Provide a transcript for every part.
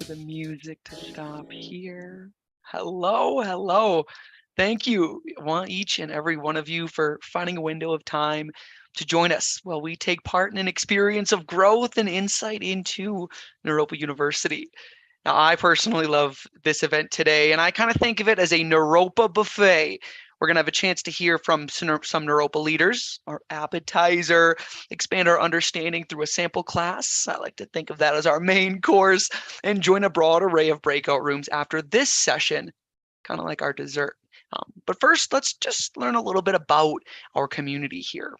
the music to stop here. Hello, hello. Thank you, each and every one of you, for finding a window of time to join us while we take part in an experience of growth and insight into Naropa University. Now, I personally love this event today, and I kind of think of it as a Naropa buffet. We're going to have a chance to hear from some Naropa leaders, our appetizer, expand our understanding through a sample class. I like to think of that as our main course, and join a broad array of breakout rooms after this session, kind of like our dessert. But first, let's just learn a little bit about our community here.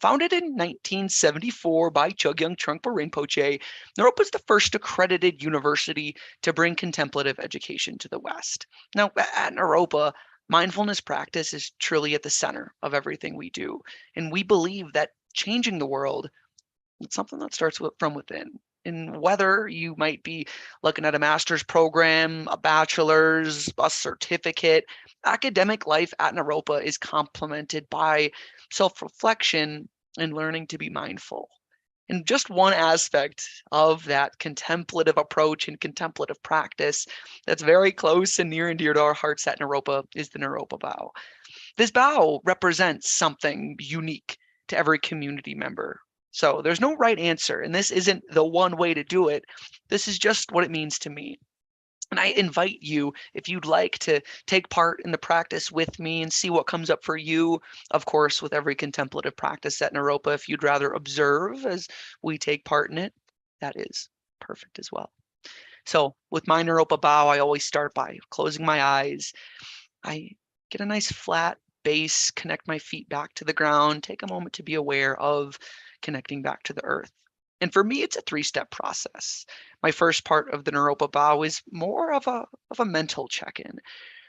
Founded in 1974 by Chogyam Trungpa Rinpoche, Naropa is the first accredited university to bring contemplative education to the West. Now, at Naropa, mindfulness practice is truly at the center of everything we do. And we believe that changing the world, it's something that starts from within. And whether you might be looking at a master's program, a bachelor's, a certificate, academic life at Naropa is complemented by self-reflection and learning to be mindful. And just one aspect of that contemplative approach and contemplative practice that's very close and near and dear to our hearts at Naropa is the Naropa Bow. This bow represents something unique to every community member. So there's no right answer, and this isn't the one way to do it. This is just what it means to me. And I invite you, if you'd like to take part in the practice with me and see what comes up for you, of course, with every contemplative practice at Naropa, if you'd rather observe as we take part in it, that is perfect as well. So with my Naropa bow, I always start by closing my eyes. I get a nice flat base, connect my feet back to the ground, take a moment to be aware of connecting back to the earth. And for me, it's a three-step process. My first part of the Naropa bow is more of a mental check-in.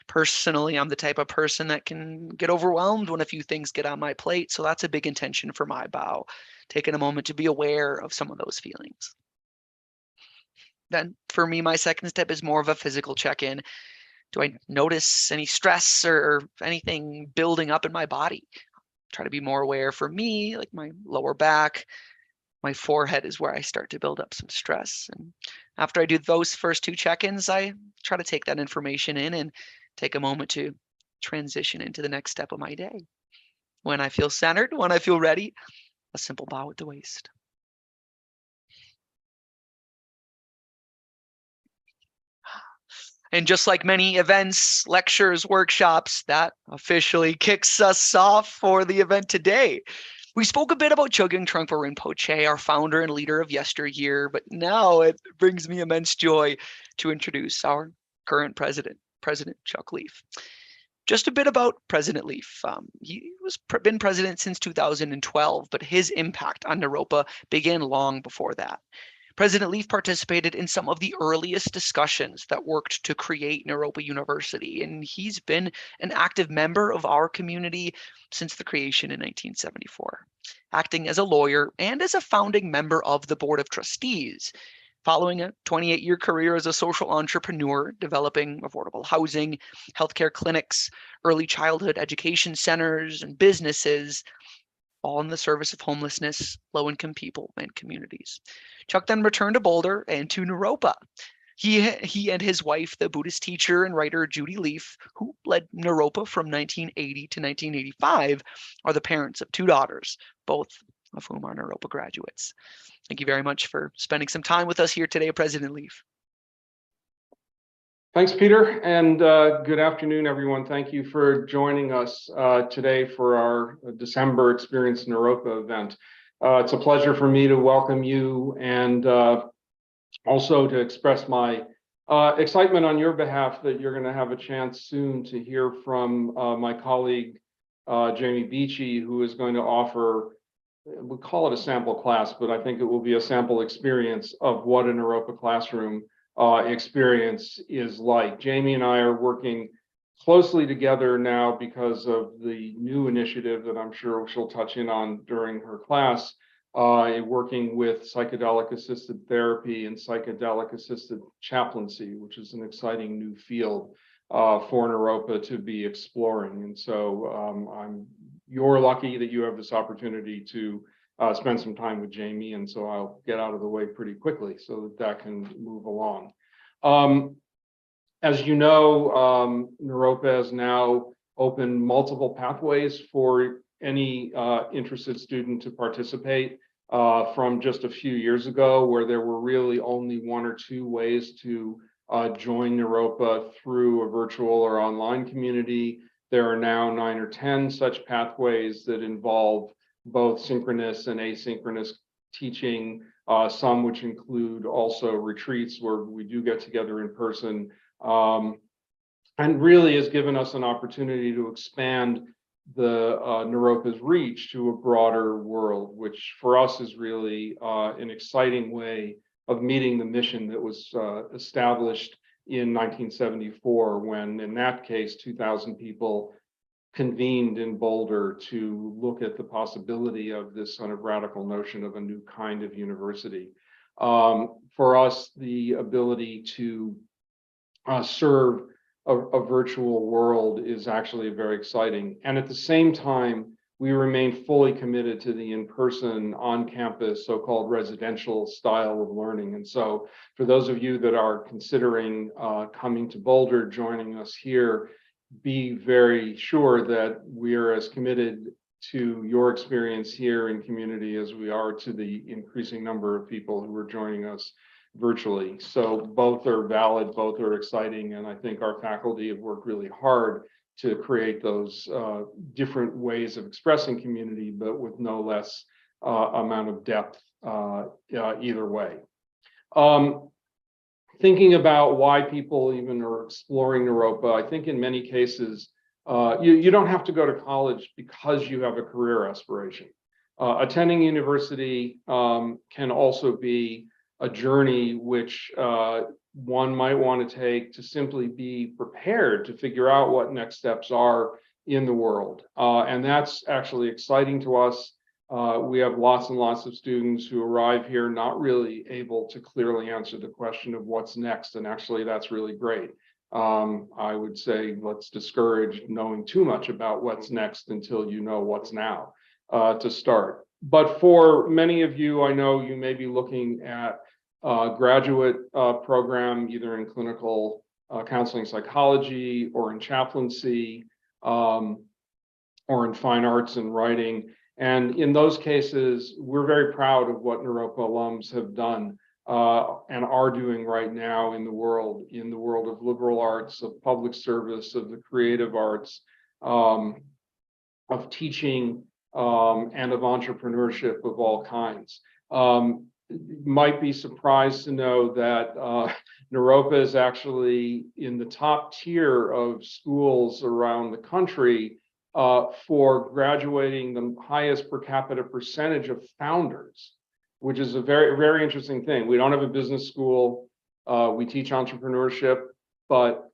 Personally, I'm the type of person that can get overwhelmed when a few things get on my plate. So that's a big intention for my bow, taking a moment to be aware of some of those feelings. Then for me, my second step is more of a physical check-in. Do I notice any stress or anything building up in my body? Try to be more aware. For me, like my lower back, my forehead is where I start to build up some stress. And after I do those first two check-ins, I try to take that information in and take a moment to transition into the next step of my day. When I feel centered, when I feel ready, a simple bow at the waist. And just like many events, lectures, workshops, that officially kicks us off for the event today. We spoke a bit about Chogyam Trungpa Rinpoche, our founder and leader of yesteryear, but now it brings me immense joy to introduce our current president, President Chuck Leaf. Just a bit about President Leaf. He was been president since 2012, but his impact on Naropa began long before that. President Leaf participated in some of the earliest discussions that worked to create Naropa University, and he's been an active member of our community since the creation in 1974, acting as a lawyer and as a founding member of the Board of Trustees. Following a 28-year career as a social entrepreneur, developing affordable housing, healthcare clinics, early childhood education centers, and businesses, all in the service of homelessness, low-income people, and communities. Chuck then returned to Boulder and to Naropa. He and his wife, the Buddhist teacher and writer Judy Leaf, who led Naropa from 1980 to 1985, are the parents of two daughters, both of whom are Naropa graduates. Thank you very much for spending some time with us here today, President Leaf. Thanks, Peter, and good afternoon, everyone. Thank you for joining us today for our December Experience Naropa event. It's a pleasure for me to welcome you and also to express my excitement on your behalf that you're going to have a chance soon to hear from my colleague, Jamie Beachy, who is going to offer, we'll call it a sample class, but I think it will be a sample experience of what a Naropa classroom experience is like. Jamie and I are working closely together now because of the new initiative that I'm sure she'll touch in on during her class, working with psychedelic assisted therapy and psychedelic assisted chaplaincy, which is an exciting new field for Naropa to be exploring. And so you're lucky that you have this opportunity to spend some time with Jamie, and so I'll get out of the way pretty quickly so that can move along. As you know, Naropa has now opened multiple pathways for any interested student to participate from just a few years ago, where there were really only one or two ways to join Naropa through a virtual or online community. There are now 9 or 10 such pathways that involve both synchronous and asynchronous teaching, some which include also retreats where we do get together in person, and really has given us an opportunity to expand the Naropa's reach to a broader world, which for us is really an exciting way of meeting the mission that was established in 1974, when in that case 2,000 people convened in Boulder to look at the possibility of this kind of radical notion of a new kind of university. For us, the ability to serve a virtual world is actually very exciting. And at the same time, we remain fully committed to the in-person, on-campus, so-called residential style of learning. And so for those of you that are considering coming to Boulder, joining us here, be very sure that we are as committed to your experience here in community as we are to the increasing number of people who are joining us virtually. So both are valid, both are exciting, and I think our faculty have worked really hard to create those different ways of expressing community, but with no less amount of depth either way. Thinking about why people even are exploring Naropa, I think in many cases, you don't have to go to college because you have a career aspiration. Attending university can also be a journey which one might want to take to simply be prepared to figure out what next steps are in the world. And that's actually exciting to us. We have lots and lots of students who arrive here not really able to clearly answer the question of what's next. And actually, that's really great. I would say let's discourage knowing too much about what's next until you know what's now to start. But for many of you, I know you may be looking at a graduate program, either in clinical counseling psychology or in chaplaincy or in fine arts and writing. And in those cases, we're very proud of what Naropa alums have done and are doing right now in the world of liberal arts, of public service, of the creative arts, of teaching, and of entrepreneurship of all kinds. You might be surprised to know that Naropa is actually in the top tier of schools around the country for graduating the highest per capita percentage of founders, which is a very, very interesting thing. We don't have a business school. We teach entrepreneurship, but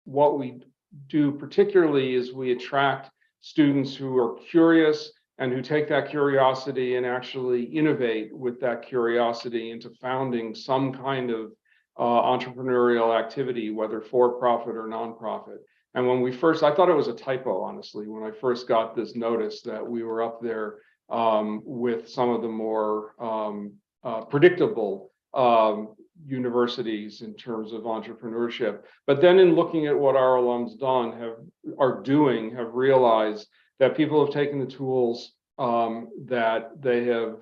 what we do particularly is we attract students who are curious and who take that curiosity and actually innovate with that curiosity into founding some kind of entrepreneurial activity, whether for-profit or nonprofit. And when we first, I thought it was a typo, honestly, when I first got this notice that we were up there with some of the more predictable universities in terms of entrepreneurship. But then in looking at what our alums have realized that people have taken the tools that they have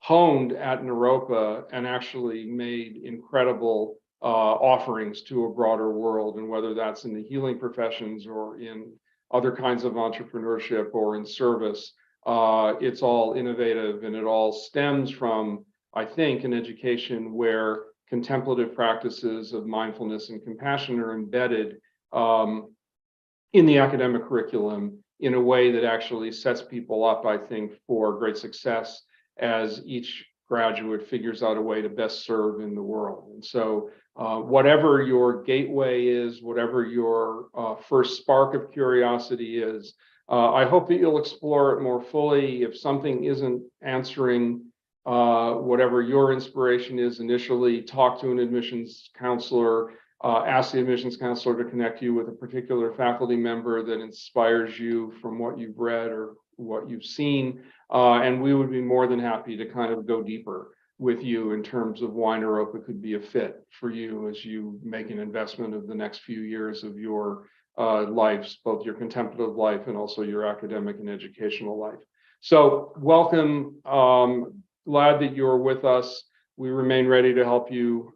honed at Naropa and actually made incredible offerings to a broader world, and whether that's in the healing professions or in other kinds of entrepreneurship or in service, it's all innovative, and it all stems from, I think, an education where contemplative practices of mindfulness and compassion are embedded in the academic curriculum in a way that actually sets people up, I think, for great success as each graduate figures out a way to best serve in the world. And so whatever your gateway is, whatever your first spark of curiosity is, I hope that you'll explore it more fully. If something isn't answering whatever your inspiration is initially, talk to an admissions counselor, ask the admissions counselor to connect you with a particular faculty member that inspires you from what you've read or what you've seen. And we would be more than happy to kind of go deeper with you in terms of why Naropa could be a fit for you as you make an investment of the next few years of your lives, both your contemplative life and also your academic and educational life. So welcome, glad that you're with us. We remain ready to help you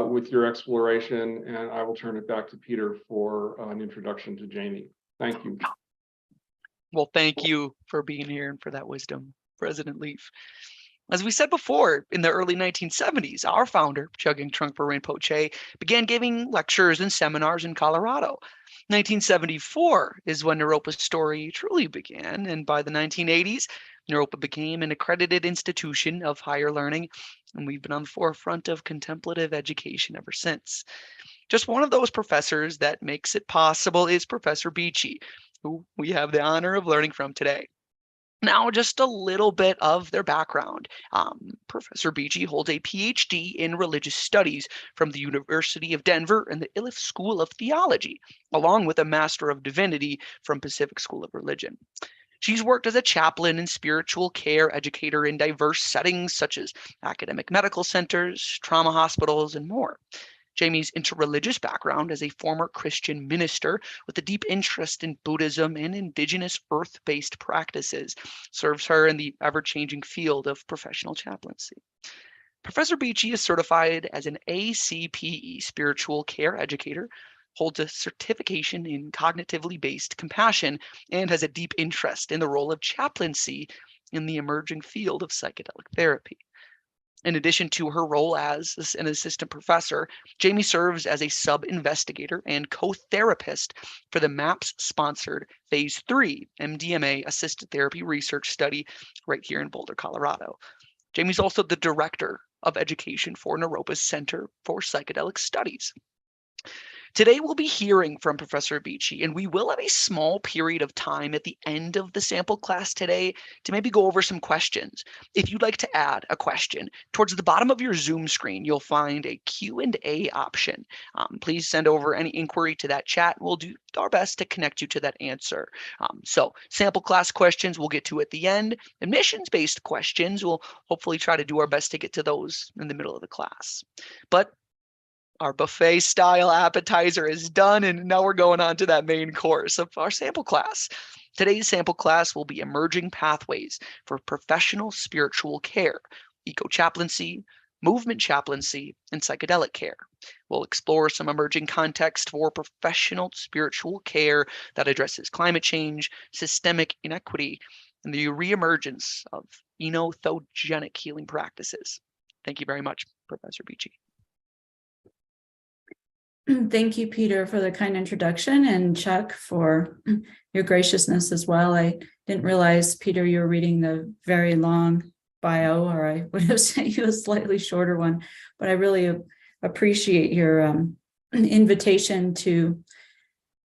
with your exploration, and I will turn it back to Peter for an introduction to Jamie. Thank you. Well, thank you for being here and for that wisdom, President Leaf. As we said before, in the early 1970s, our founder, Chogyam Trungpa Rinpoche, began giving lectures and seminars in Colorado. 1974 is when Naropa's story truly began, and by the 1980s, Naropa became an accredited institution of higher learning, and we've been on the forefront of contemplative education ever since. Just one of those professors that makes it possible is Professor Beachy, who we have the honor of learning from today. Now, just a little bit of their background. Professor Beachy holds a PhD in religious studies from the University of Denver and the Iliff School of Theology, along with a Master of Divinity from Pacific School of Religion. She's worked as a chaplain and spiritual care educator in diverse settings such as academic medical centers, trauma hospitals, and more. Jamie's interreligious background as a former Christian minister with a deep interest in Buddhism and indigenous earth-based practices serves her in the ever-changing field of professional chaplaincy. Professor Beachy is certified as an ACPE spiritual care educator, holds a certification in cognitively based compassion, and has a deep interest in the role of chaplaincy in the emerging field of psychedelic therapy. In addition to her role as an assistant professor, Jamie serves as a sub-investigator and co-therapist for the MAPS-sponsored Phase 3 MDMA assisted therapy research study right here in Boulder, Colorado. Jamie's also the director of education for Naropa's Center for Psychedelic Studies. Today, we'll be hearing from Professor Beachy, and we will have a small period of time at the end of the sample class today to maybe go over some questions. If you'd like to add a question, towards the bottom of your Zoom screen, you'll find a Q&A option. Please send over any inquiry to that chat. We'll do our best to connect you to that answer. So sample class questions we'll get to at the end. Admissions-based questions, we'll hopefully try to do our best to get to those in the middle of the class. But our buffet style appetizer is done, and now we're going on to that main course of our sample class. Today's sample class will be Emerging Pathways for Professional Spiritual Care, Eco-Chaplaincy, Movement Chaplaincy, and Psychedelic Care. We'll explore some emerging context for professional spiritual care that addresses climate change, systemic inequity, and the reemergence of entheogenic healing practices. Thank you very much, Professor Beachy. Thank you, Peter, for the kind introduction, and Chuck for your graciousness as well. I didn't realize, Peter, you were reading the very long bio, or I would have sent you a slightly shorter one, but I really appreciate your invitation to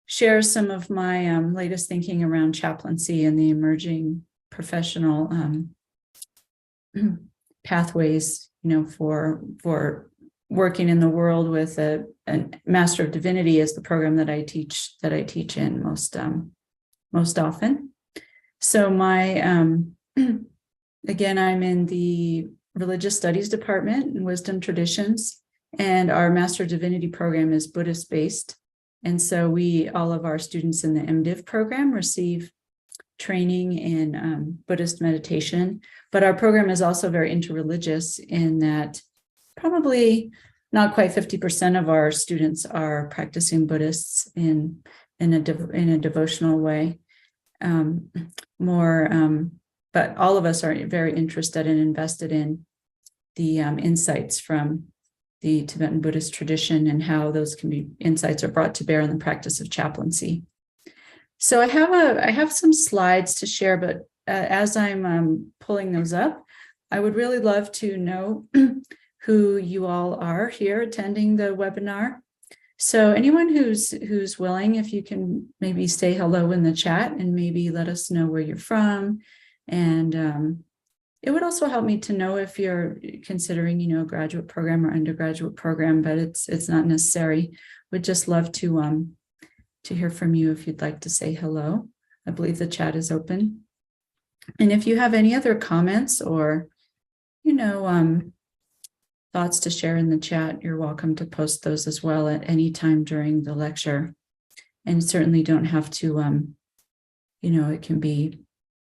share some of my latest thinking around chaplaincy and the emerging professional pathways, for working in the world with a Master of Divinity is the program that I teach in most often. So again, I'm in the Religious Studies Department in Wisdom Traditions, and our Master of Divinity program is Buddhist based. And so all of our students in the MDiv program receive training in Buddhist meditation, but our program is also very interreligious in that probably not quite 50% of our students are practicing Buddhists in a devotional way. But all of us are very interested and invested in the insights from the Tibetan Buddhist tradition and how those insights are brought to bear in the practice of chaplaincy. So I have some slides to share, but as I'm pulling those up, I would really love to know who you all are here attending the webinar. So anyone who's willing, if you can maybe say hello in the chat and maybe let us know where you're from. And it would also help me to know if you're considering, a graduate program or undergraduate program, but it's not necessary. Would just love to hear from you if you'd like to say hello. I believe the chat is open. And if you have any other comments or, thoughts to share in the chat, you're welcome to post those as well at any time during the lecture. And certainly don't have to, it can be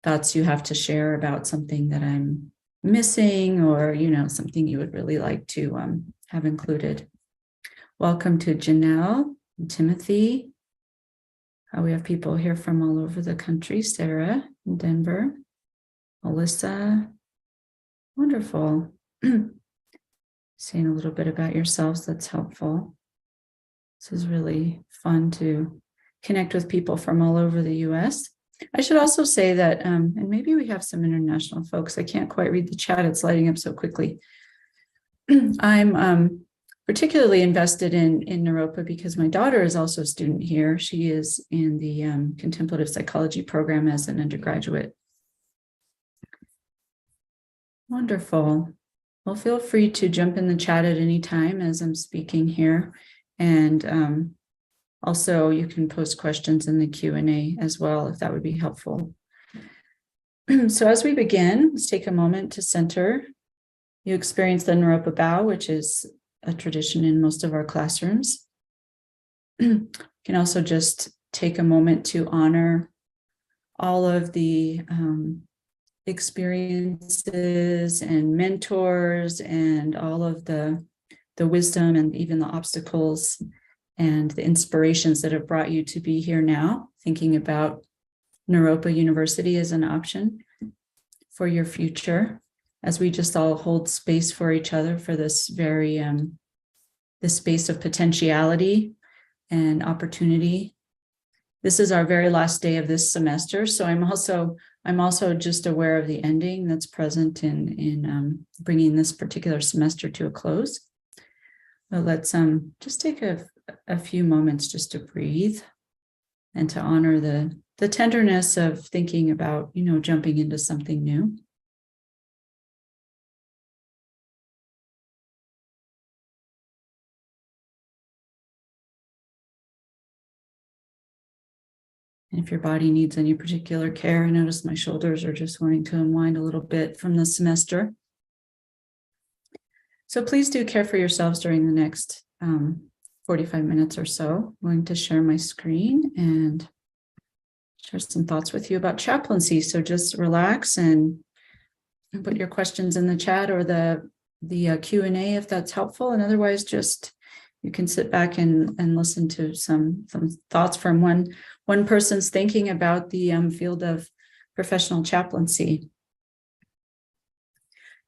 thoughts you have to share about something that I'm missing, or, something you would really like to have included. Welcome to Janelle and Timothy. We have people here from all over the country. Sarah in Denver, Alyssa. Wonderful. Saying a little bit about yourselves, that's helpful. This is really fun to connect with people from all over the US. I should also say that, and maybe we have some international folks. I can't quite read the chat. It's lighting up so quickly. I'm particularly invested in Naropa because my daughter is also a student here. She is in the contemplative psychology program as an undergraduate. Wonderful. Well, feel free to jump in the chat at any time as I'm speaking here. And also you can post questions in the Q&A as well, if that would be helpful. So as we begin, let's take a moment to center. You experience the Naropa bow, which is a tradition in most of our classrooms. You can also just take a moment to honor all of the experiences and mentors and all of the wisdom and even the obstacles and the inspirations that have brought you to be here now, thinking about Naropa University as an option for your future, as we just all hold space for each other for this very, this space of potentiality and opportunity. This is our very last day of this semester, so I'm also just aware of the ending that's present in bringing this particular semester to a close. But let's just take a few moments just to breathe and to honor the tenderness of thinking about, jumping into something new. And if your body needs any particular care, I notice my shoulders are just wanting to unwind a little bit from the semester. So please do care for yourselves during the next 45 minutes or so. I'm going to share my screen and share some thoughts with you about chaplaincy. So just relax and put your questions in the chat or the Q&A if that's helpful. And otherwise, just you can sit back and listen to some thoughts from one person's thinking about the field of professional chaplaincy.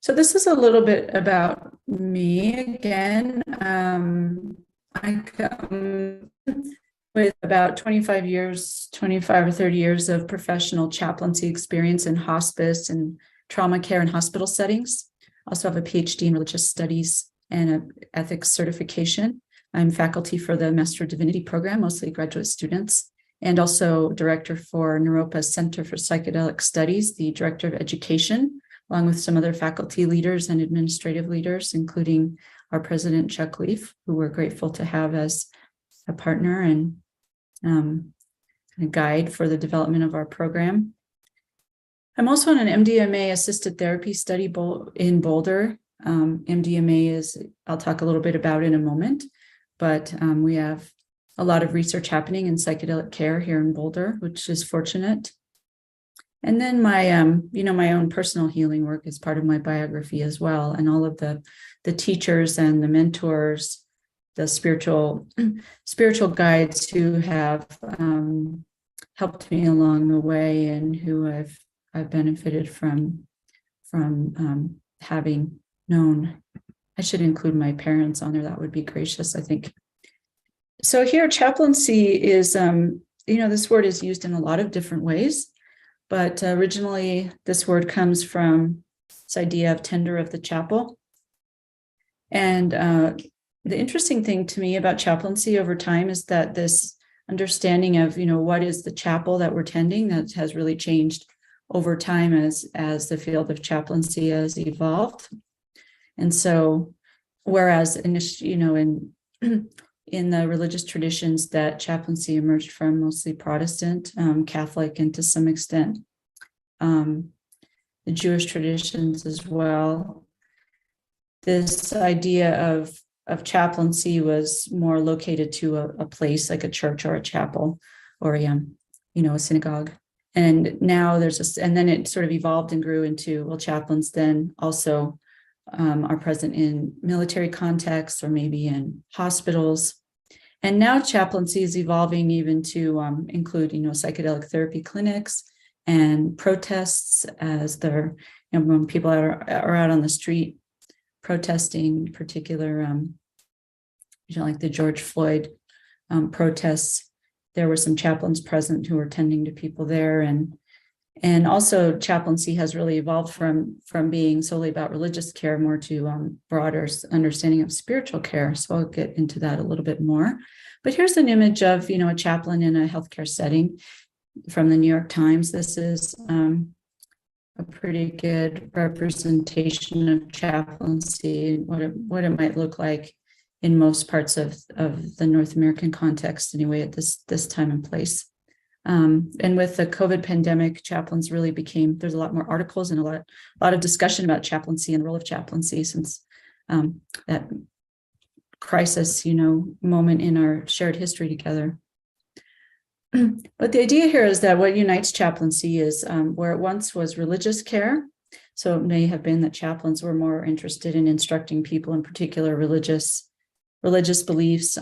So this is a little bit about me again. I come with about 25 or 30 years of professional chaplaincy experience in hospice and trauma care and hospital settings. I also have a PhD in religious studies and an ethics certification. I'm faculty for the Master of Divinity program, mostly graduate students, and also director for Naropa's Center for Psychedelic Studies, the director of education, along with some other faculty leaders and administrative leaders, including our president, Chuck Leaf, who we're grateful to have as a partner and a guide for the development of our program. I'm also on an MDMA assisted therapy study in Boulder. MDMA is, I'll talk a little bit about in a moment, but we have a lot of research happening in psychedelic care here in Boulder, which is fortunate. And then my, my own personal healing work is part of my biography as well. And all of the teachers and the mentors, the spiritual guides who have helped me along the way and who I've benefited from having known. I should include my parents on there. That would be gracious, I think. So here, chaplaincy is, this word is used in a lot of different ways. But originally, this word comes from this idea of tender of the chapel. And the interesting thing to me about chaplaincy over time is that this understanding of, what is the chapel that we're tending, that has really changed over time as the field of chaplaincy has evolved. And so, whereas in the religious traditions that chaplaincy emerged from, mostly Protestant, Catholic, and to some extent the Jewish traditions as well, this idea of chaplaincy was more located to a place like a church or a chapel or a synagogue. And now and then it sort of evolved and grew into, well, chaplains then also are present in military contexts or maybe in hospitals. And now chaplaincy is evolving even to include, psychedelic therapy clinics and protests, as they're, when people are out on the street protesting, particular, like the George Floyd protests. There were some chaplains present who were tending to people there, and also chaplaincy has really evolved from being solely about religious care more to broader understanding of spiritual care. So I'll get into that a little bit more. But here's an image of a chaplain in a healthcare setting from the New York Times. This is a pretty good representation of chaplaincy, what it might look like in most parts of the North American context, anyway, at this time and place. And with the COVID pandemic, chaplains really there's a lot more articles and a lot of discussion about chaplaincy and the role of chaplaincy since that crisis, moment in our shared history together. But the idea here is that what unites chaplaincy is where it once was religious care. So it may have been that chaplains were more interested in instructing people in particular religious beliefs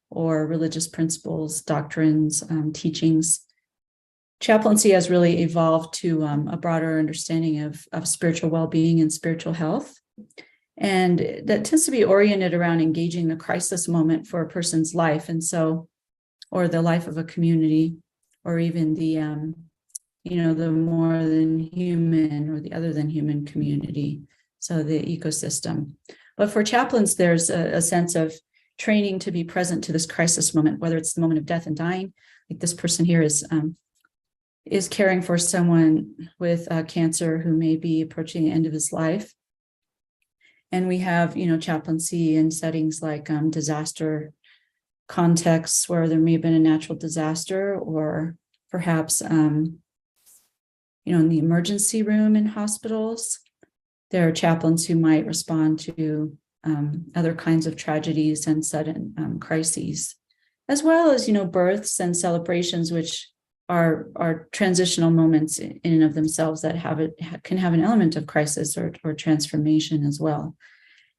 or religious principles, doctrines, teachings. Chaplaincy has really evolved to a broader understanding of spiritual well-being and spiritual health. And that tends to be oriented around engaging the crisis moment for a person's life. And so, or the life of a community, or even the more than human or the other than human community. So the ecosystem. But for chaplains, there's a sense of training to be present to this crisis moment, whether it's the moment of death and dying, like this person here is caring for someone with cancer who may be approaching the end of his life. And we have, chaplaincy in settings like disaster contexts where there may have been a natural disaster, or perhaps, in the emergency room in hospitals. There are chaplains who might respond to other kinds of tragedies and sudden crises, as well as, births and celebrations, which are transitional moments in and of themselves that can have an element of crisis or transformation as well.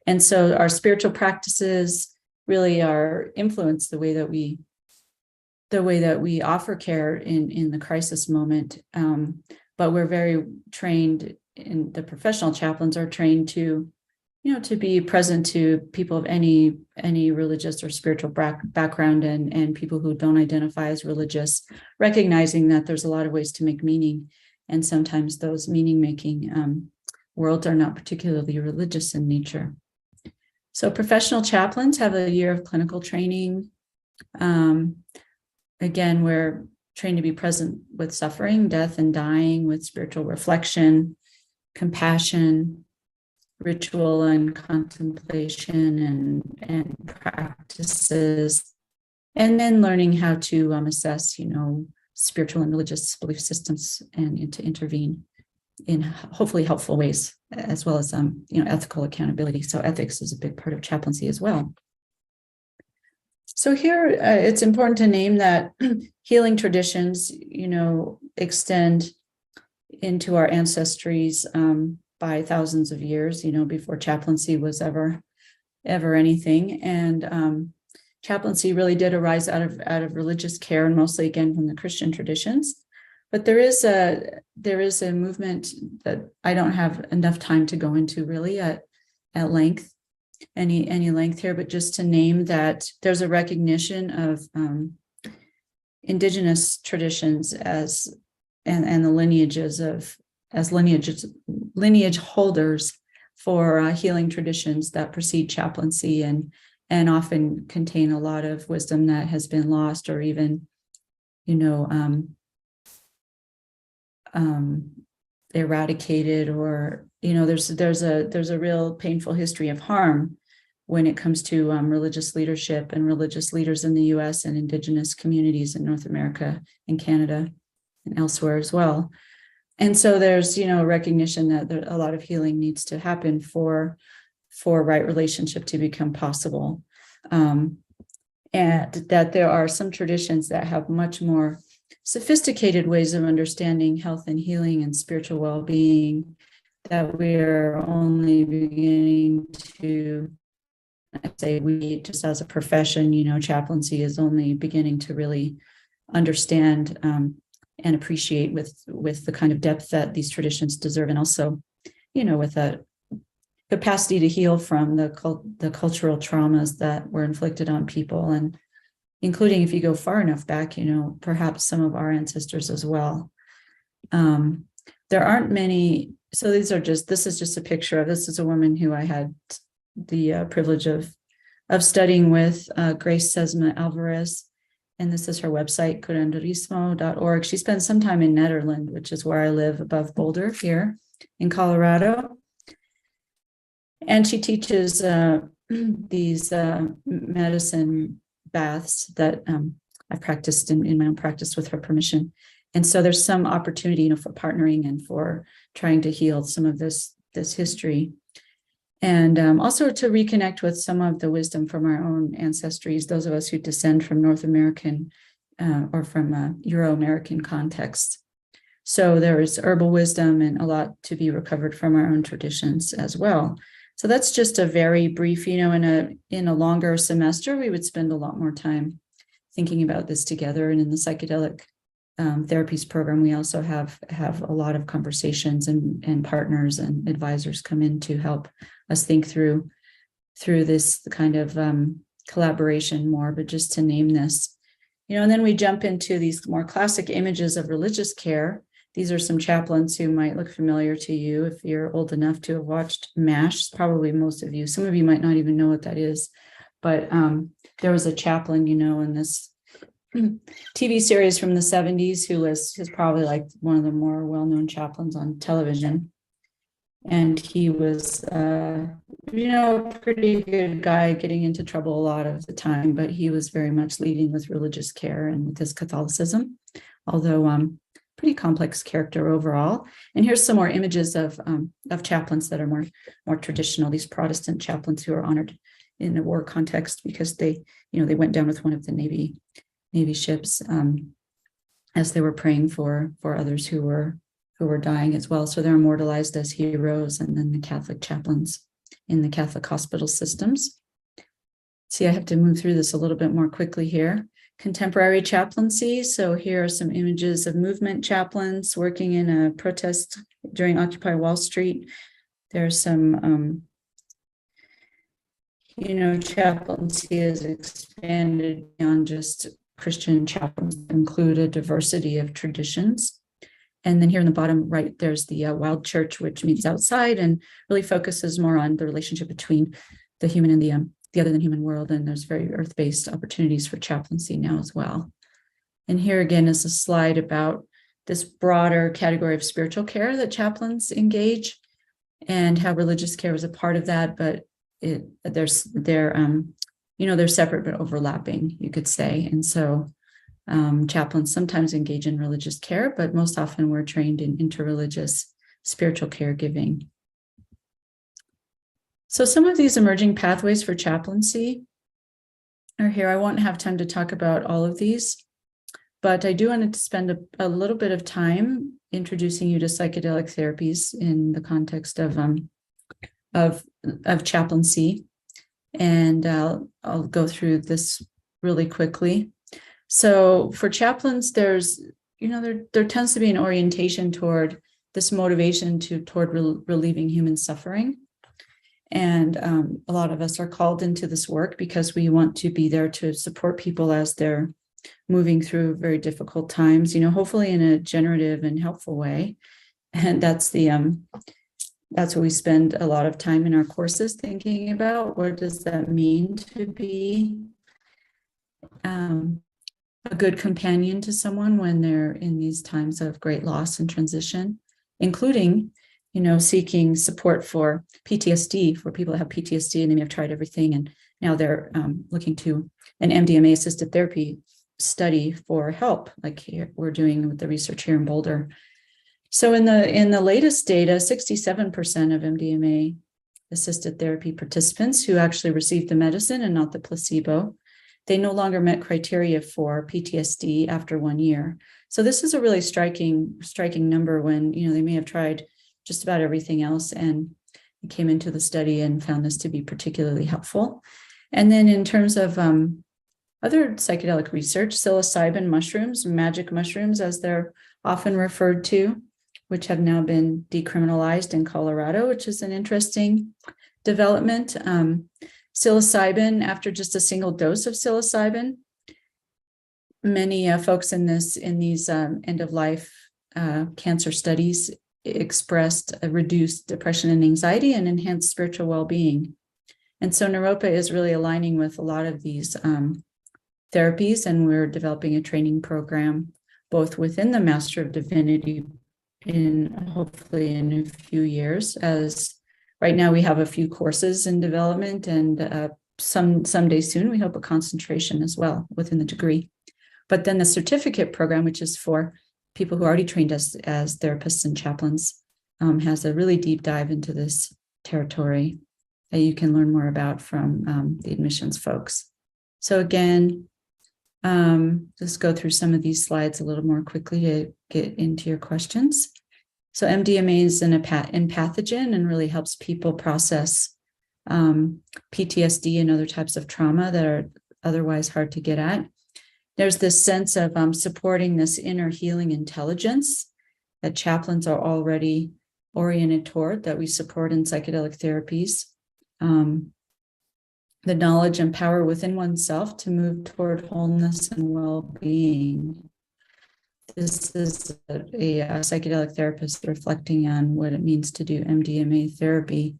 And so our spiritual practices really are influence the way that we offer care in the crisis moment. But we're very trained, in the professional chaplains are trained to be present to people of any religious or spiritual background and people who don't identify as religious, recognizing that there's a lot of ways to make meaning. And sometimes those meaning-making worlds are not particularly religious in nature. So professional chaplains have a year of clinical training. Again, we're trained to be present with suffering, death, and dying, with spiritual reflection, compassion, ritual and contemplation and practices, and then learning how to assess, spiritual and religious belief systems and to intervene in hopefully helpful ways, as well as, ethical accountability. So ethics is a big part of chaplaincy as well. So here, it's important to name that healing traditions, extend into our ancestries by thousands of years, before chaplaincy was ever anything. And chaplaincy really did arise out of religious care, and mostly again from the Christian traditions. But there is a movement that I don't have enough time to go into really at length, any length here, but just to name that there's a recognition of indigenous traditions and the lineages as lineage holders for healing traditions that precede chaplaincy and often contain a lot of wisdom that has been lost or even, eradicated, or there's a real painful history of harm when it comes to religious leadership and religious leaders in the U.S. and indigenous communities in North America and Canada and elsewhere as well. And so there's recognition that a lot of healing needs to happen for for right relationship to become possible. And that there are some traditions that have much more sophisticated ways of understanding health and healing and spiritual well-being that we are only beginning to, I'd say we just as a profession, chaplaincy is only beginning to really understand and appreciate with the kind of depth that these traditions deserve, and also, with a capacity to heal from the cultural traumas that were inflicted on people, and including, if you go far enough back, perhaps some of our ancestors as well. There aren't many. So this is just a picture of, this is a woman who I had the privilege of studying with, Grace Sesma Alvarez. And this is her website, curanderismo.org. She spends some time in Netherlands, which is where I live, above Boulder here in Colorado. And she teaches these medicine baths that I've practiced in my own practice with her permission. And so there's some opportunity, for partnering and for trying to heal some of this history. And also to reconnect with some of the wisdom from our own ancestries, those of us who descend from North American or from a Euro-American context. So there is herbal wisdom and a lot to be recovered from our own traditions as well. So that's just a very brief, in a longer semester, we would spend a lot more time thinking about this together. And in the psychedelic therapies program, we also have a lot of conversations and partners and advisors come in to help us think through this kind of collaboration more, but just to name this, and then we jump into these more classic images of religious care. These are some chaplains who might look familiar to you if you're old enough to have watched MASH, probably most of you. Some of you might not even know what that is, but there was a chaplain, in this TV series from the 70s who was probably like one of the more well-known chaplains on television. And he was, a pretty good guy, getting into trouble a lot of the time, but he was very much leading with religious care and with his Catholicism, although pretty complex character overall. And here's some more images of chaplains that are more traditional, these Protestant chaplains who are honored in a war context because they went down with one of the Navy ships as they were praying for others who were dying as well. So they're immortalized as heroes, and then the Catholic chaplains in the Catholic hospital systems. See, I have to move through this a little bit more quickly here. Contemporary chaplaincy. So here are some images of movement chaplains working in a protest during Occupy Wall Street. There's some, chaplaincy has expanded beyond just Christian chaplains, include a diversity of traditions. And then here in the bottom right, there's the wild church, which meets outside and really focuses more on the relationship between the human and the other than human world. And there's very earth-based opportunities for chaplaincy now as well. And here again is a slide about this broader category of spiritual care that chaplains engage and how religious care is a part of that, but they're separate but overlapping, you could say. And so chaplains sometimes engage in religious care, but most often we're trained in interreligious spiritual caregiving. So some of these emerging pathways for chaplaincy are here. I won't have time to talk about all of these, but I do want to spend a little bit of time introducing you to psychedelic therapies in the context of chaplaincy. And I'll go through this really quickly. So for chaplains, there tends to be an orientation toward this motivation toward relieving human suffering. And a lot of us are called into this work because we want to be there to support people as they're moving through very difficult times, hopefully in a generative and helpful way. And that's what we spend a lot of time in our courses thinking about. What does that mean to be a good companion to someone when they're in these times of great loss and transition, including, seeking support for PTSD, for people that have PTSD and they may have tried everything. And now they're looking to an MDMA-assisted therapy study for help, like we're doing with the research here in Boulder. So in the latest data, 67% of MDMA assisted therapy participants who actually received the medicine and not the placebo. They no longer met criteria for PTSD after 1 year. So this is a really striking number when, they may have tried just about everything else and came into the study and found this to be particularly helpful. And then in terms of other psychedelic research, psilocybin mushrooms, magic mushrooms, as they're often referred to, which have now been decriminalized in Colorado, which is an interesting development. Psilocybin, after just a single dose of psilocybin, many folks in these end-of-life cancer studies expressed a reduced depression and anxiety and enhanced spiritual well-being. And so Naropa is really aligning with a lot of these therapies, and we're developing a training program both within the Master of Divinity hopefully in a few years, as right now we have a few courses in development, and someday soon we hope a concentration as well within the degree. But then the certificate program, which is for people who are already trained as therapists and chaplains, has a really deep dive into this territory that you can learn more about from the admissions folks. So again, just go through some of these slides a little more quickly to get into your questions. So MDMA is an empathogen and really helps people process PTSD and other types of trauma that are otherwise hard to get at. There's this sense of supporting this inner healing intelligence that chaplains are already oriented toward, that we support in psychedelic therapies. The knowledge and power within oneself to move toward wholeness and well-being. This is a psychedelic therapist reflecting on what it means to do MDMA therapy.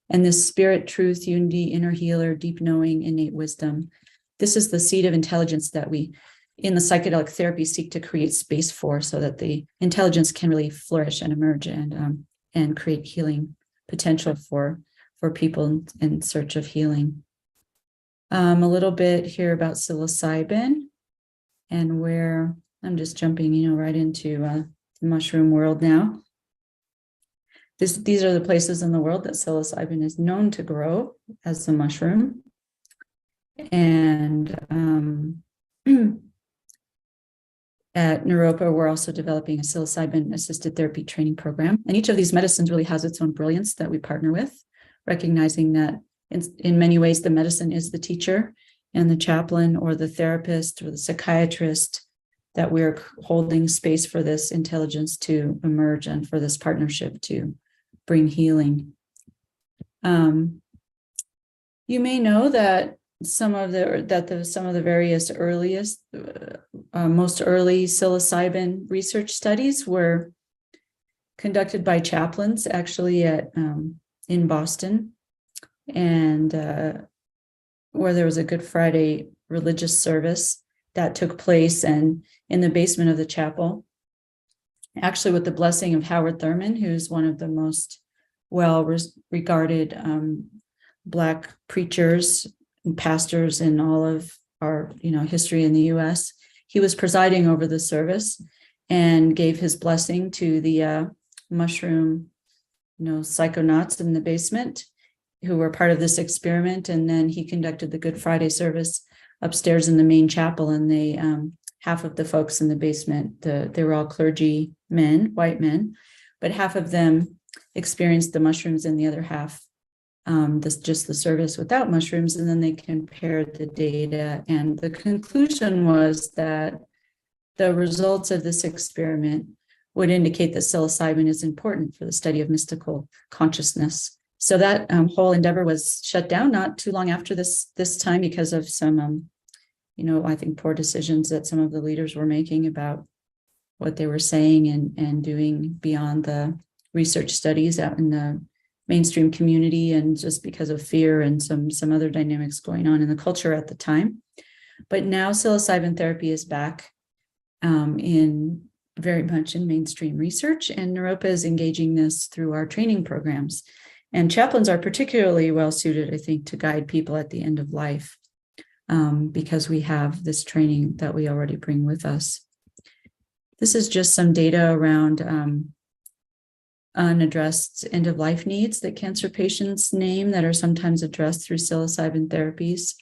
And this spirit, truth, unity, inner healer, deep knowing, innate wisdom. This is the seed of intelligence that we, in the psychedelic therapy, seek to create space for, so that the intelligence can really flourish and emerge and create healing potential for people in search of healing. A little bit here about psilocybin, and where I'm just jumping, right into the mushroom world now. These are the places in the world that psilocybin is known to grow as a mushroom. And at Naropa, we're also developing a psilocybin-assisted therapy training program. And each of these medicines really has its own brilliance that we partner with, recognizing that in many ways the medicine is the teacher, and the chaplain or the therapist or the psychiatrist, that we're holding space for this intelligence to emerge and for this partnership to bring healing. You may know that some of the various most early psilocybin research studies were conducted by chaplains, actually in Boston, and where there was a Good Friday religious service that took place and in the basement of the chapel, actually with the blessing of Howard Thurman, who's one of the most well-regarded Black preachers and pastors in all of our history in the U.S. He was presiding over the service and gave his blessing to the mushroom psychonauts in the basement who were part of this experiment. And then he conducted the Good Friday service upstairs in the main chapel, and they half of the folks in the basement, they were all clergy men, white men, but half of them experienced the mushrooms and the other half just the service without mushrooms. And then they compared the data, and the conclusion was that the results of this experiment would indicate that psilocybin is important for the study of mystical consciousness. So that whole endeavor was shut down not too long after this time because of some, I think, poor decisions that some of the leaders were making about what they were saying and doing beyond the research studies out in the mainstream community, and just because of fear and some other dynamics going on in the culture at the time. But now psilocybin therapy is back in very much in mainstream research, and Naropa is engaging this through our training programs. And chaplains are particularly well suited, I think, to guide people at the end of life, because we have this training that we already bring with us. This is just some data around unaddressed end-of-life needs that cancer patients name that are sometimes addressed through psilocybin therapies,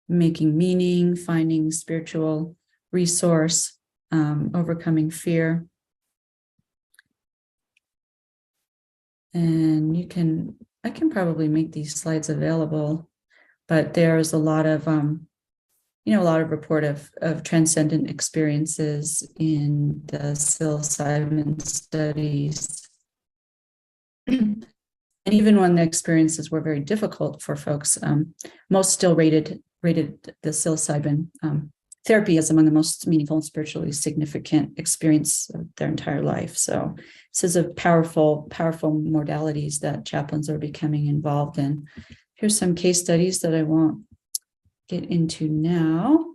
making meaning, finding spiritual resource, overcoming fear. And I can probably make these slides available, but there's a lot of, a lot of report of transcendent experiences in the psilocybin studies. And even when the experiences were very difficult for folks, most still rated the psilocybin therapy as among the most meaningful and spiritually significant experience of their entire life. So this is a powerful modalities that chaplains are becoming involved in. Here's some case studies that I won't get into now,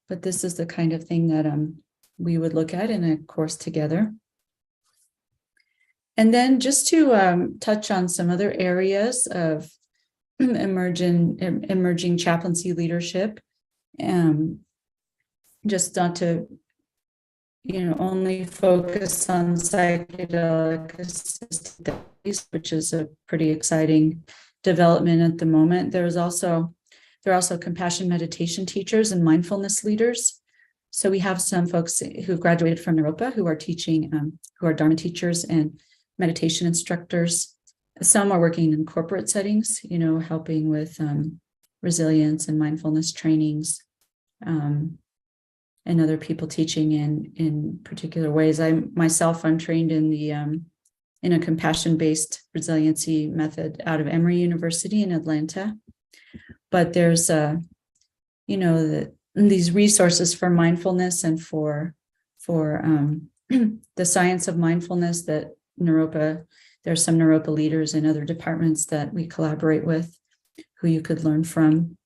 but this is the kind of thing that we would look at in a course together. And then just to touch on some other areas of emerging chaplaincy leadership, just not to only focus on psychedelic assisted therapies, which is a pretty exciting development at the moment. There are also compassion meditation teachers and mindfulness leaders. So we have some folks who've graduated from Naropa who are teaching, who are Dharma teachers and meditation instructors. Some are working in corporate settings, helping with resilience and mindfulness trainings, and other people teaching in particular ways. I'm trained in a compassion-based resiliency method out of Emory University in Atlanta. But there's these resources for mindfulness and for the science of mindfulness that Naropa. There's some Naropa leaders in other departments that we collaborate with, who you could learn from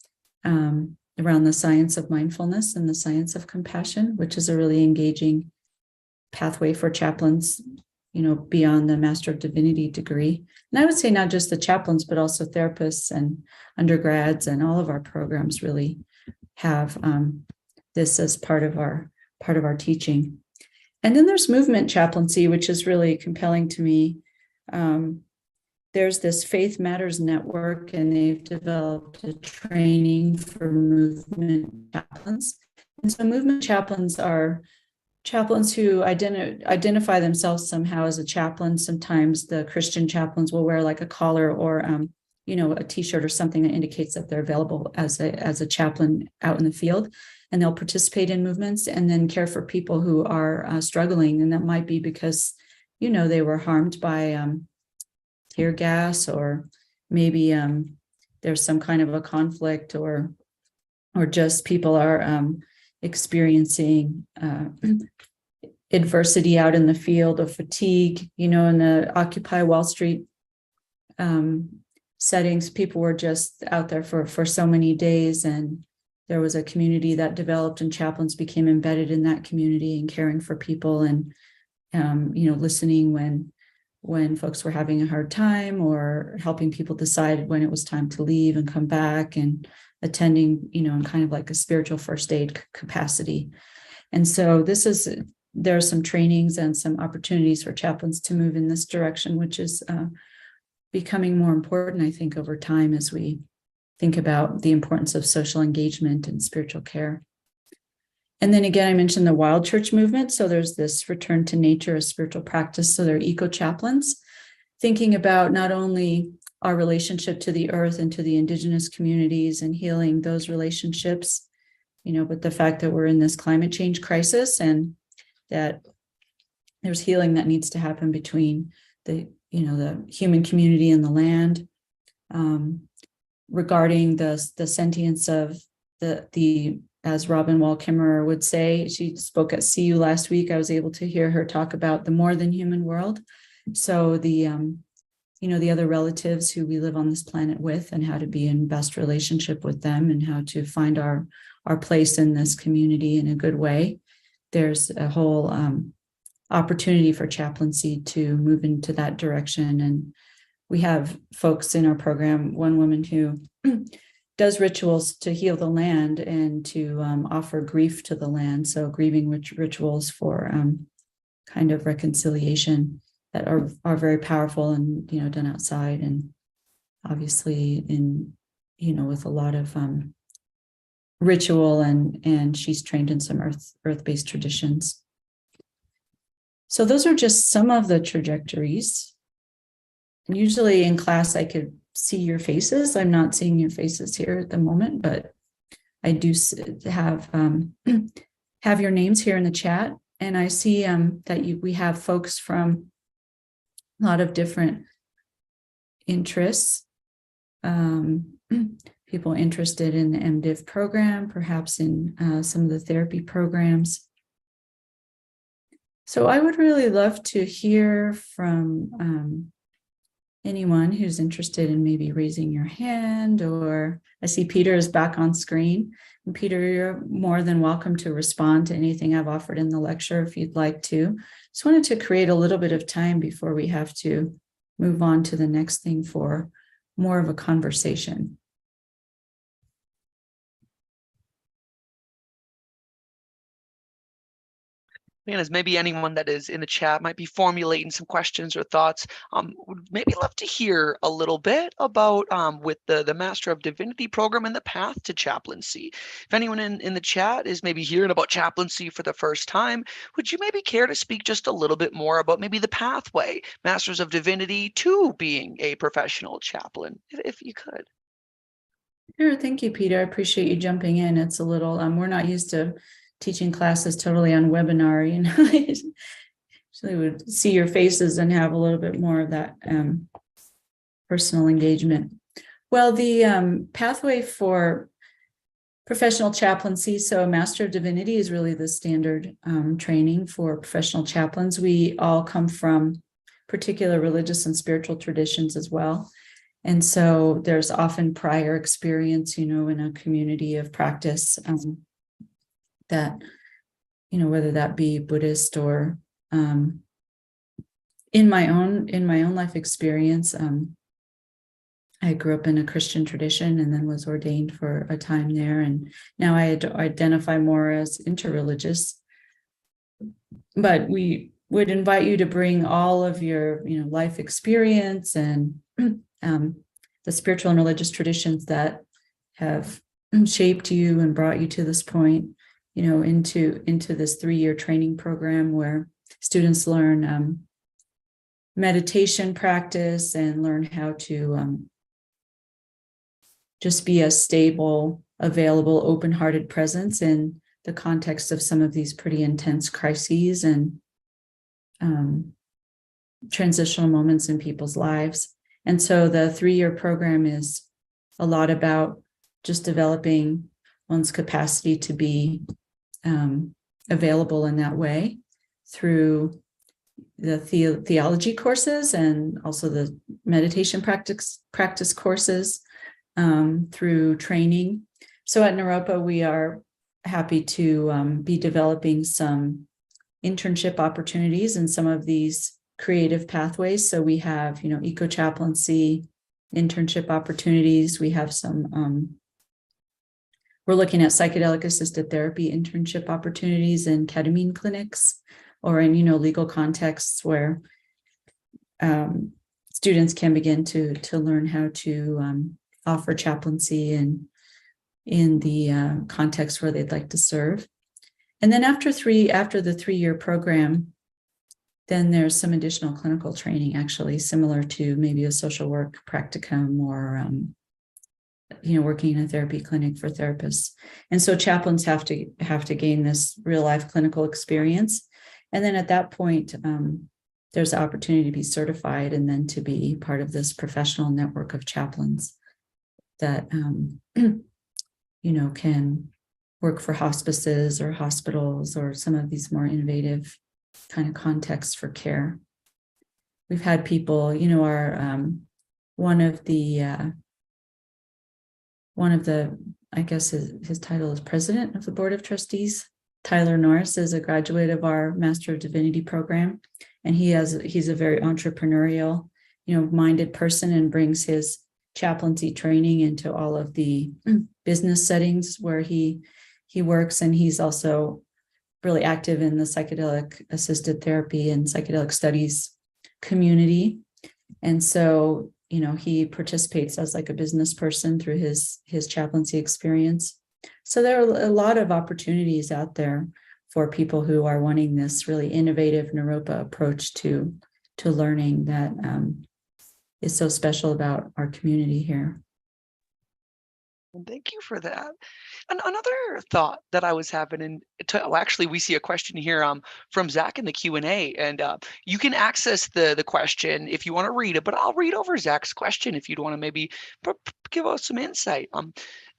around the science of mindfulness and the science of compassion, which is a really engaging pathway for chaplains, beyond the Master of Divinity degree. And I would say not just the chaplains, but also therapists and undergrads, and all of our programs really have this as part of our teaching. And then there's movement chaplaincy, which is really compelling to me. There's this Faith Matters Network, and they've developed a training for movement chaplains. And so movement chaplains are chaplains who identify themselves somehow as a chaplain. Sometimes the Christian chaplains will wear like a collar or a t-shirt or something that indicates that they're available as a chaplain out in the field, and they'll participate in movements and then care for people who are struggling. And that might be because they were harmed by tear gas, or maybe there's some kind of a conflict, or just people are experiencing adversity out in the field, of fatigue. In the Occupy Wall Street settings, people were just out there for so many days, and there was a community that developed, and chaplains became embedded in that community and caring for people, and listening when folks were having a hard time, or helping people decide when it was time to leave and come back, and attending, in kind of like a spiritual first aid capacity. And so there are some trainings and some opportunities for chaplains to move in this direction, which is becoming more important, I think, over time, as we think about the importance of social engagement and spiritual care. And then again, I mentioned the wild church movement. So there's this return to nature as spiritual practice. So they're eco-chaplains, thinking about not only our relationship to the earth and to the indigenous communities and healing those relationships, but the fact that we're in this climate change crisis, and that there's healing that needs to happen between the human community and the land, regarding the sentience of the as Robin Wall Kimmerer would say. She spoke at CU last week. I was able to hear her talk about the more than human world. So the other relatives who we live on this planet with, and how to be in best relationship with them, and how to find our place in this community in a good way. There's a whole opportunity for chaplaincy to move into that direction. And we have folks in our program, one woman who does rituals to heal the land and to offer grief to the land. So grieving rituals for kind of reconciliation that are very powerful and, done outside, and obviously in, with a lot of ritual, and she's trained in some earth-based traditions. So those are just some of the trajectories. And usually in class, I could see your faces. I'm not seeing your faces here at the moment, but I do have have your names here in the chat. And I see that we have folks from a lot of different interests. People interested in the MDiv program, perhaps in some of the therapy programs. So I would really love to hear from anyone who's interested in maybe raising your hand, or I see Peter is back on screen. And Peter, you're more than welcome to respond to anything I've offered in the lecture if you'd like to. Just wanted to create a little bit of time before we have to move on to the next thing for more of a conversation. And as maybe anyone that is in the chat might be formulating some questions or thoughts, would maybe love to hear a little bit about with the Master of Divinity program and the path to chaplaincy. If anyone in the chat is maybe hearing about chaplaincy for the first time, would you maybe care to speak just a little bit more about maybe the pathway, Masters of Divinity, to being a professional chaplain, if you could? Sure, thank you, Peter. I appreciate you jumping in. It's a little, we're not used to teaching classes totally on webinar, usually would see your faces and have a little bit more of that personal engagement. Well, the pathway for professional chaplaincy, so Master of Divinity is really the standard training for professional chaplains. We all come from particular religious and spiritual traditions as well. And so there's often prior experience, in a community of practice that, whether that be Buddhist or in my own life experience, I grew up in a Christian tradition and then was ordained for a time there. And now I identify more as interreligious. But we would invite you to bring all of your, life experience and the spiritual and religious traditions that have shaped you and brought you to this point, into this 3-year training program where students learn meditation practice and learn how to just be a stable, available, open-hearted presence in the context of some of these pretty intense crises and transitional moments in people's lives. And so the 3-year program is a lot about just developing one's capacity to be available in that way through the theology courses and also the meditation practice courses, through training. So at Naropa, we are happy to be developing some internship opportunities in some of these creative pathways. So we have, eco-chaplaincy internship opportunities. We have some, we're looking at psychedelic assisted therapy internship opportunities in ketamine clinics or in, legal contexts where students can begin to learn how to offer chaplaincy in the context where they'd like to serve. And then after the 3-year program, then there's some additional clinical training, actually similar to maybe a social work practicum or working in a therapy clinic for therapists. And so chaplains have to gain this real life clinical experience. And then at that point, there's the opportunity to be certified and then to be part of this professional network of chaplains that, can work for hospices or hospitals or some of these more innovative kind of contexts for care. We've had people, our one of the I guess his title is president of the board of trustees. Tyler Norris is a graduate of our Master of Divinity program, and he's a very entrepreneurial, minded person and brings his chaplaincy training into all of the business settings where he works, and he's also really active in the psychedelic assisted therapy and psychedelic studies community. And so, he participates as like a business person through his chaplaincy experience. So there are a lot of opportunities out there for people who are wanting this really innovative Naropa approach to learning that is so special about our community here. And thank you for that. And another thought that I was having, and actually, we see a question here from Zach in the Q&A, and you can access the question if you want to read it, but I'll read over Zach's question if you'd want to maybe give us some insight.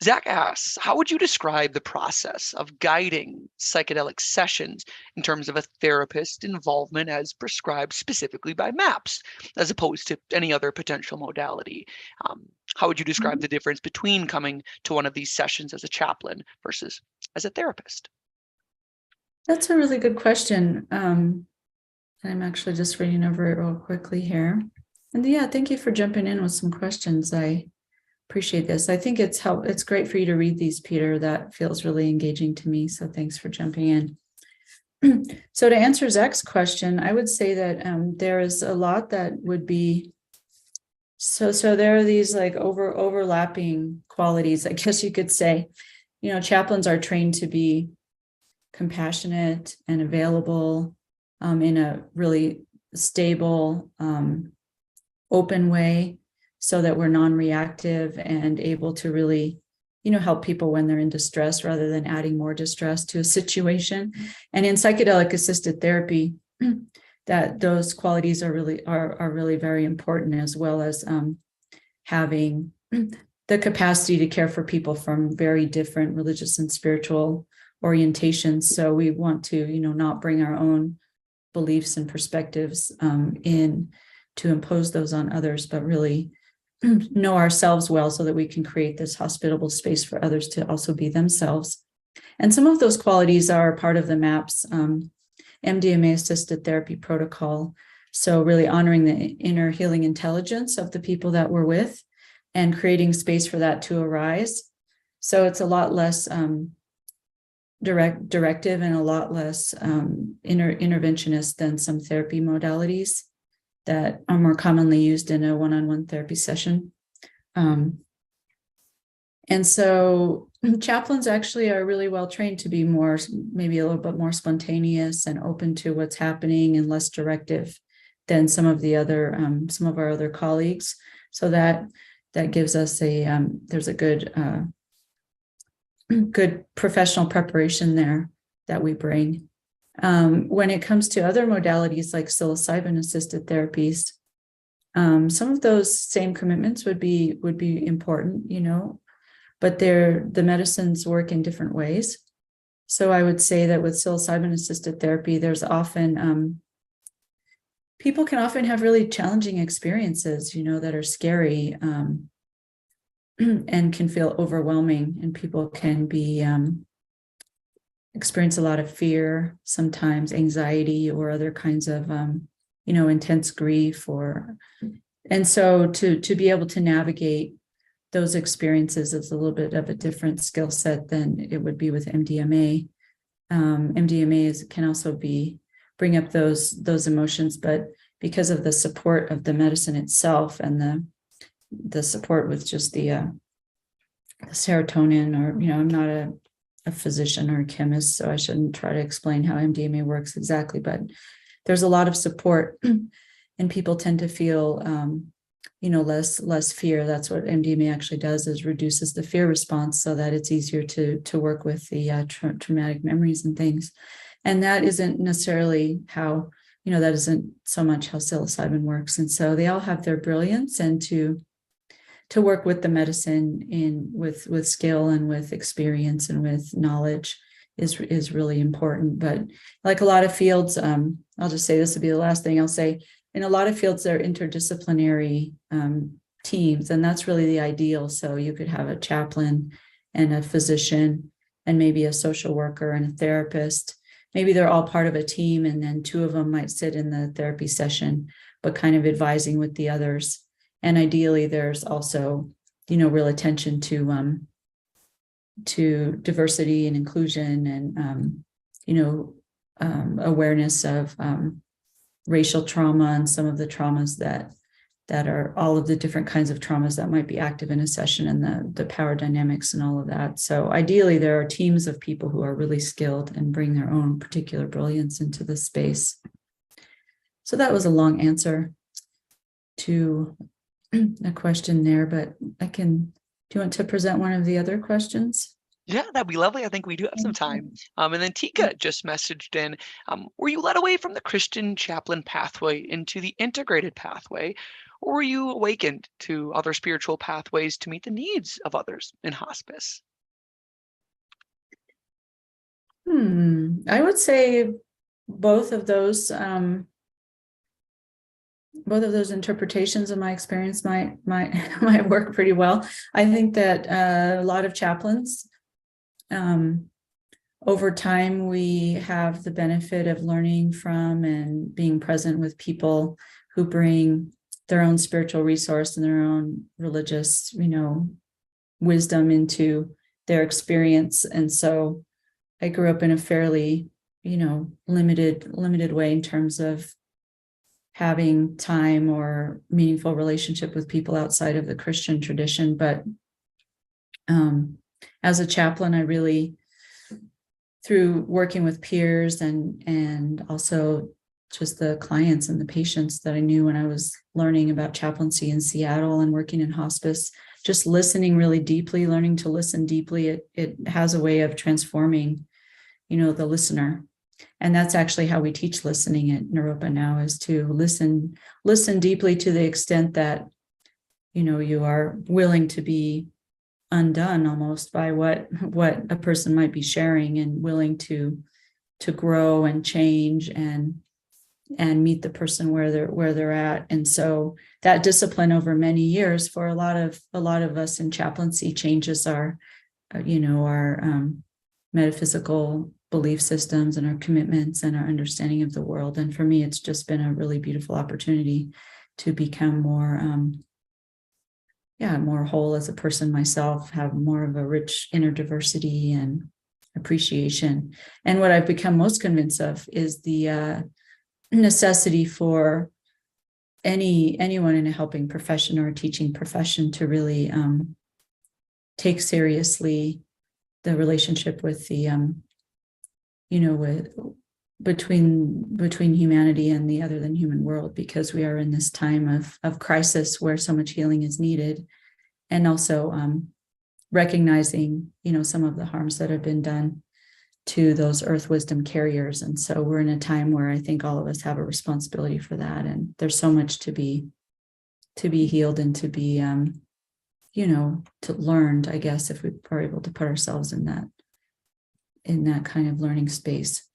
Zach asks, how would you describe the process of guiding psychedelic sessions in terms of a therapist's involvement as prescribed specifically by MAPS, as opposed to any other potential modality? How would you describe the difference between coming to one of these sessions as a chaplain versus as a therapist? That's a really good question. I'm actually just reading over it real quickly here. And yeah, thank you for jumping in with some questions. I appreciate this. I think it's great for you to read these, Peter. That feels really engaging to me. So thanks for jumping in. So to answer Zach's question, I would say that there is a lot that would be so there are these like overlapping qualities, I guess you could say. Chaplains are trained to be compassionate and available in a really stable, open way, so that we're non-reactive and able to really, help people when they're in distress rather than adding more distress to a situation. And in psychedelic assisted therapy, that those qualities are really very important, as well as having the capacity to care for people from very different religious and spiritual orientations. So we want to, not bring our own beliefs and perspectives in to impose those on others, but really know ourselves well so that we can create this hospitable space for others to also be themselves. And some of those qualities are part of the MAPS MDMA assisted therapy protocol. So really honoring the inner healing intelligence of the people that we're with and creating space for that to arise. So it's a lot less directive and a lot less interventionist than some therapy modalities that are more commonly used in a one-on-one therapy session. And so chaplains actually are really well trained to be maybe a little bit more spontaneous and open to what's happening and less directive than some of our other colleagues. So that gives us there's a good professional preparation there that we bring. When it comes to other modalities like psilocybin assisted therapies, some of those same commitments would be important, but the medicines work in different ways. So I would say that with psilocybin assisted therapy, there's often people can often have really challenging experiences, that are scary and can feel overwhelming, and people can be experience a lot of fear, sometimes anxiety or other kinds of intense grief, and so to be able to navigate those experiences is a little bit of a different skill set than it would be with MDMA. MDMA can also bring up those emotions, but because of the support of the medicine itself and the support with just the serotonin, or I'm not a physician or a chemist, so I shouldn't try to explain how MDMA works exactly, but there's a lot of support and people tend to feel less fear. That's what MDMA actually does, is reduces the fear response so that it's easier to work with the traumatic memories and things. And that isn't necessarily how, that isn't so much how psilocybin works. And so they all have their brilliance, and to work with the medicine with skill and with experience and with knowledge is really important. But like a lot of fields, I'll just say this will be the last thing I'll say. In a lot of fields, they're interdisciplinary teams, and that's really the ideal. So you could have a chaplain and a physician and maybe a social worker and a therapist. Maybe they're all part of a team, and then two of them might sit in the therapy session, but kind of advising with the others. And ideally, there's also, real attention to diversity and inclusion and, awareness of racial trauma and some of the traumas that are all of the different kinds of traumas that might be active in a session, and the power dynamics and all of that. So ideally, there are teams of people who are really skilled and bring their own particular brilliance into the space. So that was a long answer to a question there, but do you want to present one of the other questions? Yeah, that'd be lovely. I think we do have some time. And then Tika just messaged in, were you led away from the Christian chaplain pathway into the integrated pathway, or were you awakened to other spiritual pathways to meet the needs of others in hospice? I would say both of those interpretations of my experience might work pretty well. I think that a lot of chaplains, over time, we have the benefit of learning from and being present with people who bring their own spiritual resource and their own religious, wisdom into their experience. And so I grew up in a fairly, limited way in terms of having time or meaningful relationship with people outside of the Christian tradition. But as a chaplain, I really, through working with peers and also just the clients and the patients that I knew when I was learning about chaplaincy in Seattle and working in hospice, just listening really deeply, learning to listen deeply, it has a way of transforming, the listener. And that's actually how we teach listening at Naropa now, is to listen deeply to the extent that, you are willing to be undone almost by what a person might be sharing, and willing to grow and change and meet the person where they're at. And so that discipline over many years for a lot of us in chaplaincy changes our metaphysical belief systems and our commitments and our understanding of the world. And for me, it's just been a really beautiful opportunity to become more whole as a person myself, have more of a rich inner diversity and appreciation. And what I've become most convinced of is the necessity for anyone in a helping profession or a teaching profession to really take seriously the relationship with the between humanity and the other than human world, because we are in this time of crisis where so much healing is needed, and also recognizing some of the harms that have been done to those earth wisdom carriers. And so we're in a time where I think all of us have a responsibility for that, and there's so much to be healed and to be to learned, I guess, if we are able to put ourselves in that kind of learning space.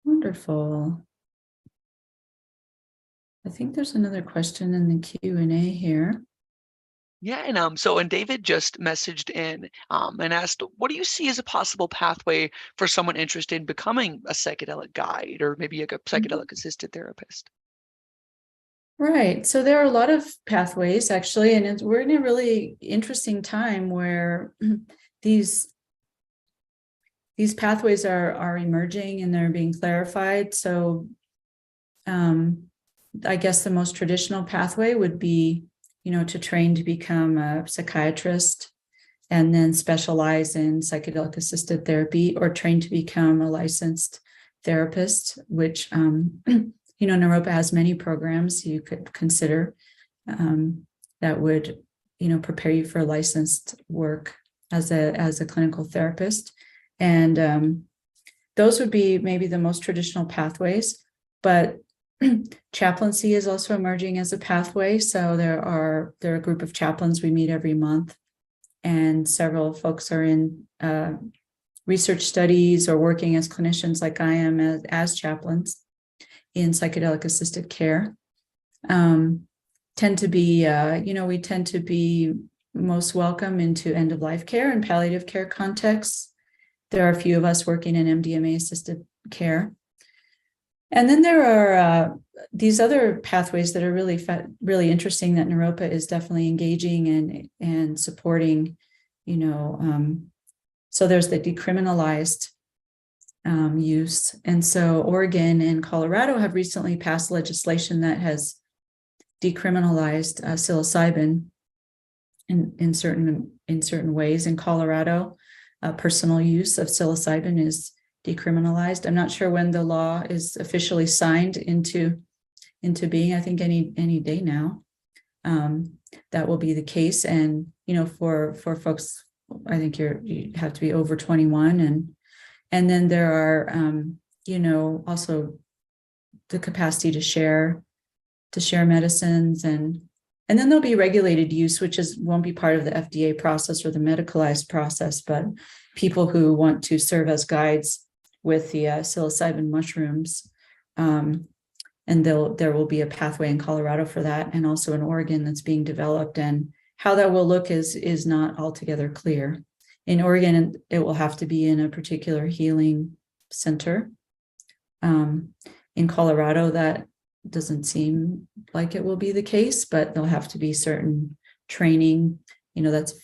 Wonderful. I think there's another question in the Q&A here. Yeah, and David just messaged in and asked, what do you see as a possible pathway for someone interested in becoming a psychedelic guide, or maybe like a psychedelic assisted therapist? Right. So there are a lot of pathways, actually, and we're in a really interesting time where these pathways are emerging and they're being clarified. So I guess the most traditional pathway would be, to train to become a psychiatrist and then specialize in psychedelic assisted therapy, or train to become a licensed therapist, which, Naropa has many programs you could consider that would, prepare you for licensed work as a clinical therapist. And those would be maybe the most traditional pathways, but chaplaincy is also emerging as a pathway. So there are a group of chaplains we meet every month, and several folks are in research studies or working as clinicians like I am as chaplains in psychedelic assisted care. Tend to be, we tend to be most welcome into end of life care and palliative care contexts. There are a few of us working in MDMA assisted care. And then there are these other pathways that are really interesting that Naropa is definitely engaging and supporting, So there's the decriminalized use. And so Oregon and Colorado have recently passed legislation that has decriminalized psilocybin in certain ways. In Colorado, personal use of psilocybin is decriminalized. I'm not sure when the law is officially signed into being. I think any day now, that will be the case. And for folks, I think you have to be over 21, and then there are also the capacity to share medicines, and then there'll be regulated use, which won't be part of the FDA process or the medicalized process, but people who want to serve as guides with the psilocybin mushrooms. And there will be a pathway in Colorado for that, and also in Oregon that's being developed. And how that will look is not altogether clear. In Oregon, it will have to be in a particular healing center. In Colorado, that doesn't seem like it will be the case, but there'll have to be certain training, that's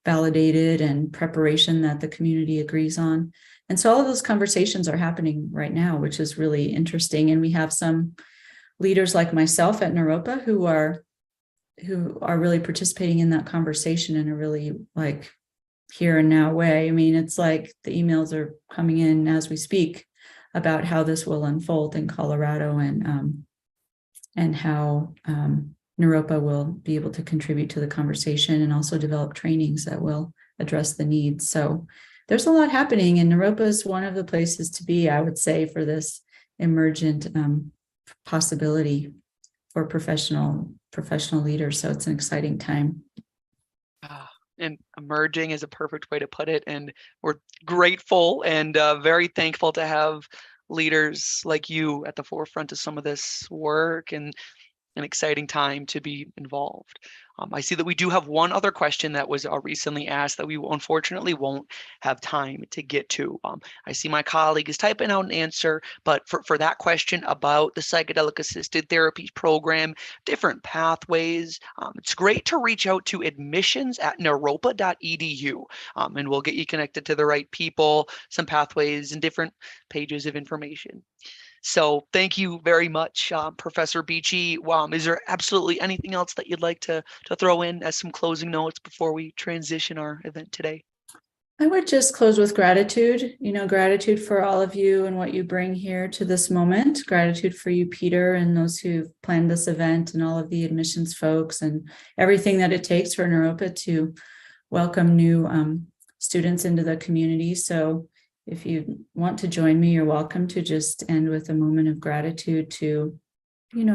validated, and preparation that the community agrees on. And so all of those conversations are happening right now, which is really interesting. And we have some leaders like myself at Naropa who are really participating in that conversation in a really here and now way. I mean, it's like the emails are coming in as we speak about how this will unfold in Colorado, and how Naropa will be able to contribute to the conversation and also develop trainings that will address the needs. So there's a lot happening, and Naropa is one of the places to be, I would say, for this emergent possibility for professional leaders. So it's an exciting time. And emerging is a perfect way to put it. And we're grateful and very thankful to have leaders like you at the forefront of some of this work, and an exciting time to be involved. I see that we do have one other question that was recently asked that we unfortunately won't have time to get to. I see my colleague is typing out an answer, but for that question about the psychedelic assisted therapy program, different pathways, it's great to reach out to admissions@naropa.edu, and we'll get you connected to the right people, some pathways and different pages of information. So thank you very much, Professor Beachy. Is there absolutely anything else that you'd like to throw in as some closing notes before we transition our event today? I would just close with gratitude, gratitude for all of you and what you bring here to this moment. Gratitude for you, Peter, and those who've planned this event, and all of the admissions folks, and everything that it takes for Naropa to welcome new students into the community. So if you want to join me, you're welcome to just end with a moment of gratitude to,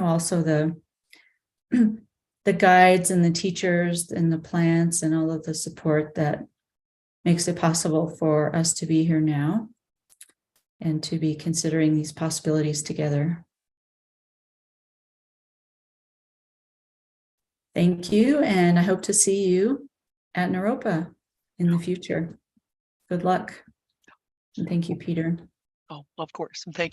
also the guides and the teachers and the plants and all of the support that makes it possible for us to be here now and to be considering these possibilities together. Thank you, and I hope to see you at Naropa in the future. Good luck. And thank you, Peter. Oh, of course. And thank you.